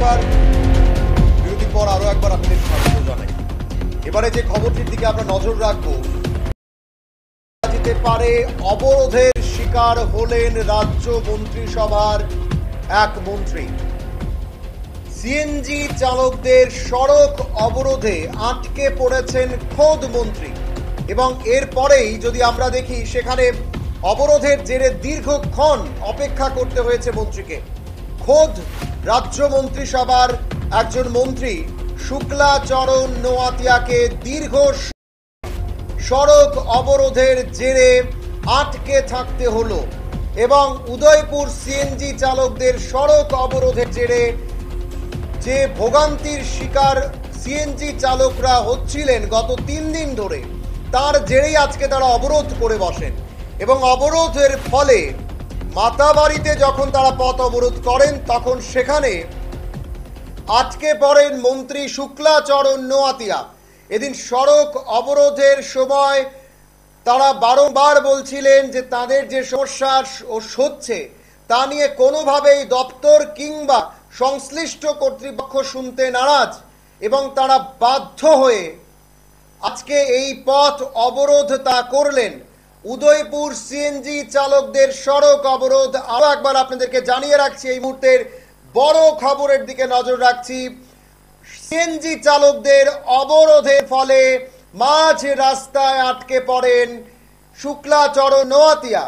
নমস্কার, বিরতির পর আরো একবার আপনাদের স্বাগত জানাই। এবারে যে খবরটির দিকে আমরা নজর রাখবো, যেতে পারে অবরোধের শিকার হলেন রাজ্য মন্ত্রিসভার এক মন্ত্রী। সিএনজি চালকদের সড়ক অবরোধে আটকে পড়েছেন খোদ মন্ত্রী, এবং এরপরেই যদি আমরা দেখি সেখানে অবরোধের জেরে দীর্ঘক্ষণ অপেক্ষা করতে হয়েছে মন্ত্রীকে। খোদ রাজ্য মন্ত্রিসভার একজন মন্ত্রী শুক্লাচরণ নোয়াতিয়াকে দীর্ঘ সড়ক অবরোধের জেরে আটকে থাকতে হলো, এবং উদয়পুর সিএনজি চালকদের সড়ক অবরোধের জেরে যে ভোগান্তির শিকার সিএনজি চালকরা হচ্ছিলেন গত 3 দিন ধরে, তার জেরেই আজকে তারা অবরোধ করে বসেন। এবং অবরোধের ফলে মাতাবাড়িতে যখন তারা পথ অবরোধ করেন, তখন সেখানে আটকে পড়েন মন্ত্রী শুক্লাচরণ নোয়াতিয়া। এদিন সড়ক অবরোধের সময় তারা বারংবার বলছিলেন যে তাদের যে সমস্যা হচ্ছে তা নিয়ে কোনোভাবেই দপ্তর কিংবা সংশ্লিষ্ট কর্তৃপক্ষ শুনতে নারাজ, এবং তারা বাধ্য হয়ে আজকে এই পথ অবরোধ তা করলেন। উদয়পুর সিএনজি চালকদের সড়ক অবরোধ আরো একবার আপনাদেরকে জানিয়ে রাখছি, এই মুহূর্তের বড় খবরের দিকে নজর রাখছি। সিএনজি চালকদের অবরোধের ফলে মাঝ রাস্তায় আটকে পড়েন শুক্লাচরণ নোয়াতিয়া।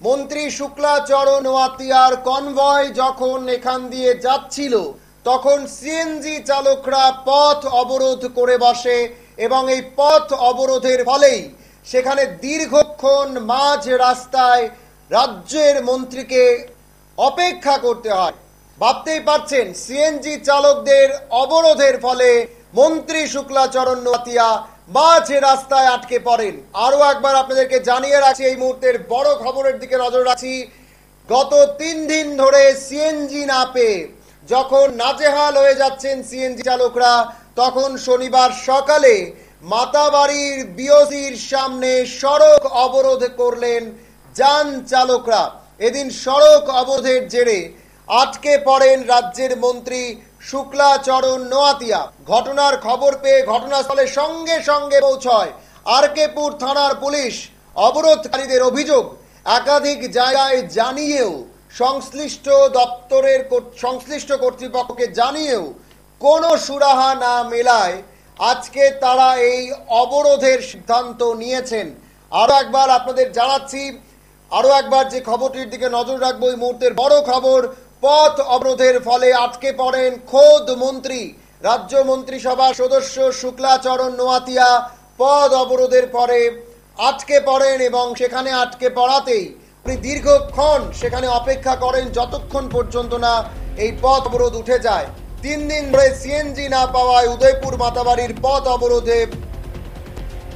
মন্ত্রী শুক্লাচরণ নোয়াতিয়ার কনভয় যখন এখান দিয়ে যাচ্ছিল, তখন সিএনজি চালকরা পথ অবরোধ করে বসে, এবং এই পথ অবরোধের ফলেই সেখানে দীর্ঘক্ষণ মাঝ রাস্তায় রাজ্যের মন্ত্রীকে অপেক্ষা করতে হয়। ভাবতেই পারছেন, সিএনজি চালকদের অবরোধের ফলে মন্ত্রী শুক্লাচরণ নোয়াতিয়া মাঝ রাস্তায় আটকে পড়েন। আরো একবার আপনাদেরকে জানিয়ে রাখছি, এই মুহূর্তের বড় খবরের দিকে নজর রাখছি। গত 3 দিন ধরে সিএনজি না পেয়ে যখন নাজেহাল হয়ে যাচ্ছেন সিএনজি চালকরা, তখন শনিবার সকালে মাতাবাড়ির বিওসির সামনে সড়ক অবরোধ করলেন যান চালকরা। এদিন সড়ক অবরোধের জেরে আটকে পড়েন রাজ্যের মন্ত্রী শুক্লাচরণ নোয়াতিয়া। ঘটনার খবর পেয়ে ঘটনাস্থলে সঙ্গে সঙ্গে পৌঁছয় আরকেপুর থানার পুলিশ। অবরোধকারীদের অভিযোগ, একাধিক জায়গায় জানিয়েও সংশ্লিষ্ট দপ্তরের সংশ্লিষ্ট কর্তৃপক্ষকে জানিয়েও কোনো সুরাহা না মেলায় আজকে তারা এই অবরোধের সিদ্ধান্ত নিয়েছেন। আরো একবার আপনাদের জানাচ্ছি, আরো একবার যে খবরটির দিকে নজর রাখবো, এই মুহূর্তের বড় খবর। পথ অবরোধের ফলে আটকে পড়েন খোদ মন্ত্রী। রাজ্য মন্ত্রিসভার সদস্য শুক্লাচরণ নোয়াতিয়া পথ অবরোধের পরে আটকে পড়েন, এবং সেখানে আটকে পড়াতেই উনি দীর্ঘক্ষণ সেখানে অপেক্ষা করেন, যতক্ষণ পর্যন্ত না এই পথ অবরোধ উঠে যায়। 3 দিন ধরে সিএনজি না পাওয়ায় উদয়পুর মাতাবাড়ির পথ অবরোধে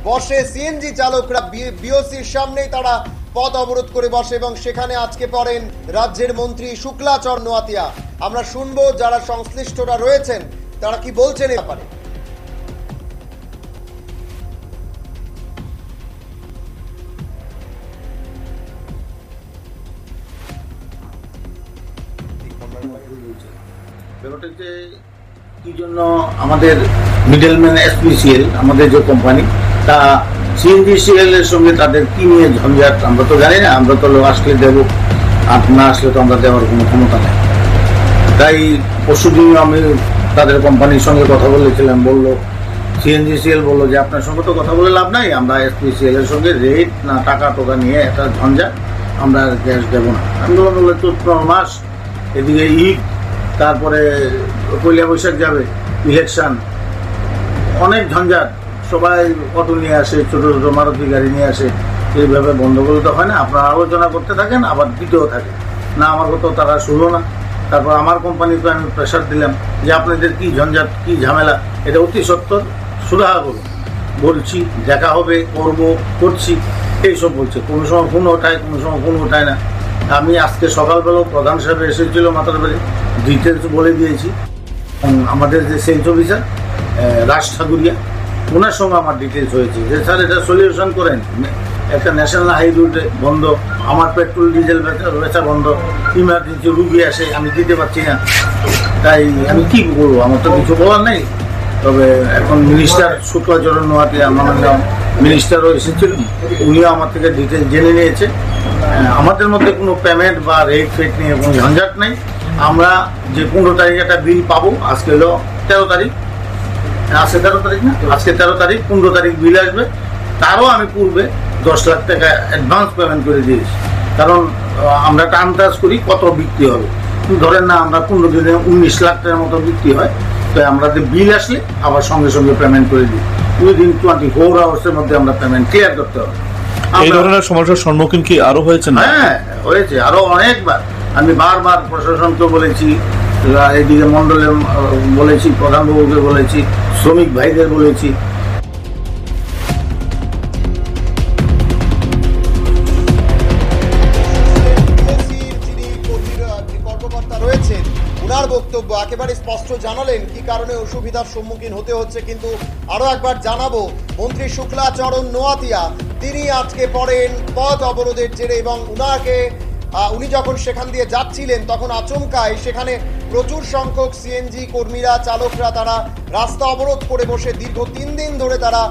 বসে সিএনজি চালকরা। বিওসির সামনেই তারা পথ অবরোধ করে বসে, এবং সেখানে আজকে পড়েন রাজ্যের মন্ত্রী শুক্লাচরণ নোয়াতিয়া। আমরা শুনবো যারা সংশ্লিষ্টরা রয়েছেন তারা কি বলছেন এ ব্যাপারে। ব্যাপারটাতে কি জন্য আমাদের মিডলম্যান এসপিসিএল, আমাদের যে কোম্পানি, তা সিএনজিসিএল এর সঙ্গে তাদের কি নিয়ে ঝঞ্ঝাট আমরা তো জানি না। আমরা তো লোক আসলে দেবো, আর না আসলে তো আমরা দেওয়ার কোনো ক্ষমতা নেই। তাই পরশুদিন আমি তাদের কোম্পানির সঙ্গে কথা বলেছিলাম, বললো সিএনজিসিএল বললো যে আপনার সঙ্গে তো কথা বলে লাভ নাই, আমরা এসপিসিএল এর সঙ্গে রেট না টাকা টোকা নিয়ে একটা ঝঞ্ঝাট, আমরা গ্যাস দেবো না। আন্দোলন হলো চৈত্র মাস, এদিকে ঈদ, তারপরে পয়লা বৈশাখ যাবে, ইলেকশন, অনেক ঝঞ্ঝাট। সবাই অটো নিয়ে আসে, ছোটো ছোটো মারুতি গাড়ি নিয়ে আসে। এইভাবে বন্ধ করলে তো হয় না। আপনারা আলোচনা করতে থাকেন, আবার দিতেও থাকে না। আমার কথা তারা শুনলো না। তারপর আমার কোম্পানিকে আমি প্রেশার দিলাম যে আপনাদের কি ঝঞ্ঝাট, কি ঝামেলা, এটা অতি সত্তর সুরাহা করুন। বলছি দেখা হবে, করবো, করছি, এইসব বলছে। কোনো সময় ফোন ওঠায়, কোনো সময় ফোন ওঠায় না। আমি আজকে সকালবেলাও প্রধান সাহেব এসেছিল মাতারবাড়ি, ডিটেলস বলে দিয়েছি। আমাদের যে সেলস অফিসার রাজ ঠাকুরিয়া, ওনার সঙ্গে আমার ডিটেলস হয়েছে যে স্যার এটা সলিউশন করেন, একটা ন্যাশনাল হাইওয়ে বন্ধ, আমার পেট্রোল ডিজেল বেচা বন্ধ, ইমার্জেন্সি রুগী আসে, আমি দিতে পারছি না। তাই আমি কি করবো, আমার তো কিছু বলার নেই। তবে এখন মিনিস্টার শুক্লাচরণ নোয়াতিয়া, মাননীয় মিনিস্টারও এসেছিল, উনিও আমার থেকে ডিটেল জেনে নিয়েছে। আমাদের মধ্যে কোনো পেমেন্ট বা রেট ফেট নিয়ে কোনো ঝঞ্ঝাট নেই। আমরা যে 15 তারিখ একটা বিল পাবো, আজকে হলো 13 তারিখ, আজকে 13 তারিখ না, আজকে 13 তারিখ, 15 তারিখ বিল আসবে। তারও আমি পূর্বে 10 লাখ টাকা অ্যাডভান্স পেমেন্ট করে দিয়েছি, কারণ আমরা একটা আন্দাজ করি কত বিক্রি হবে। ধরেন না, আমরা 15 দিনে 19 লাখ টাকার মতো বিক্রি হয়, তো আমরা বিল আসলে আবার সঙ্গে সঙ্গে পেমেন্ট করে দিই। উইদিন 24 আওয়ার্সের মধ্যে আমরা পেমেন্ট ক্লিয়ার করতে হবে। এই ধরনের সমস্যার সম্মুখীন কি আরো হয়েছে? না, হ্যাঁ হয়েছে, আরো অনেকবার। আমি বারবার প্রশাসনকে বলেছি, এদিকে মন্ডলে বলেছি, প্রধানবাবুকে বলেছি, শ্রমিক ভাইদের বলেছি। কর্মকর্তা রয়েছেন, ওনার বক্তব্য একেবারে স্পষ্ট জানালেন কি কারণে অসুবিধার সম্মুখীন হতে হচ্ছে। কিন্তু আরো একবার জানাবো, মন্ত্রী শুক্লাচরণ নোয়াতিয়া তিনি আজকে পড়েন পথ অবরোধের জেরে, এবং উনি যখন সেখান দিয়ে যাচ্ছিলেন তখন আচমকায় সেখানে প্রচুর সংখ্যক সিএনজি কর্মীরা, চালকরা তারা রাস্তা অবরোধ করে বসে দীর্ঘ 3 দিন ধরে তারা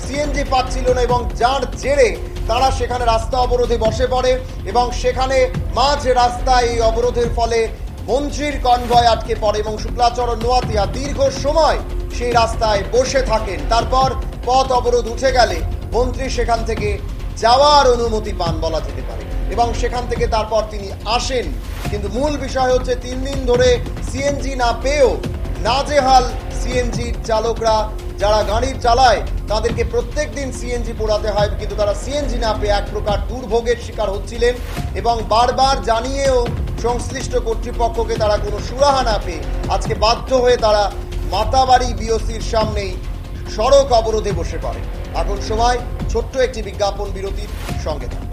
সিএনজি পাচ্ছিল না, এবং যার জেরে তারা সেখানে রাস্তা অবরোধে বসে পড়ে। এবং সেখানে মাঝ রাস্তায় এই অবরোধের ফলে মন্ত্রীর কনভয় আটকে পড়ে এবং শুক্লাচরণ নোয়াতিয়া দীর্ঘ সময় সেই রাস্তায় বসে থাকেন। তারপর পথ অবরোধ উঠে গেলে মন্ত্রী সেখান থেকে যাওয়ার অনুমতি পান বলা যেতে পারে, এবং সেখান থেকে তারপর তিনি আসেন। কিন্তু মূল বিষয় হচ্ছে 3 দিন ধরে সিএনজি না পেয়েও নাজেহাল সিএনজির চালকরা, যারা গাড়ি চালায় তাদেরকে প্রত্যেক দিন সিএনজি পোড়াতে হয়, কিন্তু তারা সিএনজি না পেয়ে এক প্রকার দুর্ভোগের শিকার হচ্ছিলেন। এবং বারবার জানিয়েও সংশ্লিষ্ট কর্তৃপক্ষকে তারা কোনো সুরাহা না পেয়ে আজকে বাধ্য হয়ে তারা মাতাবাড়ি বিওসির সামনেই সড়ক অবরোধে বসে পড়ে। এখন সময় ছোট্ট একটি বিজ্ঞাপন বিরতির, সঙ্গে থাকুন।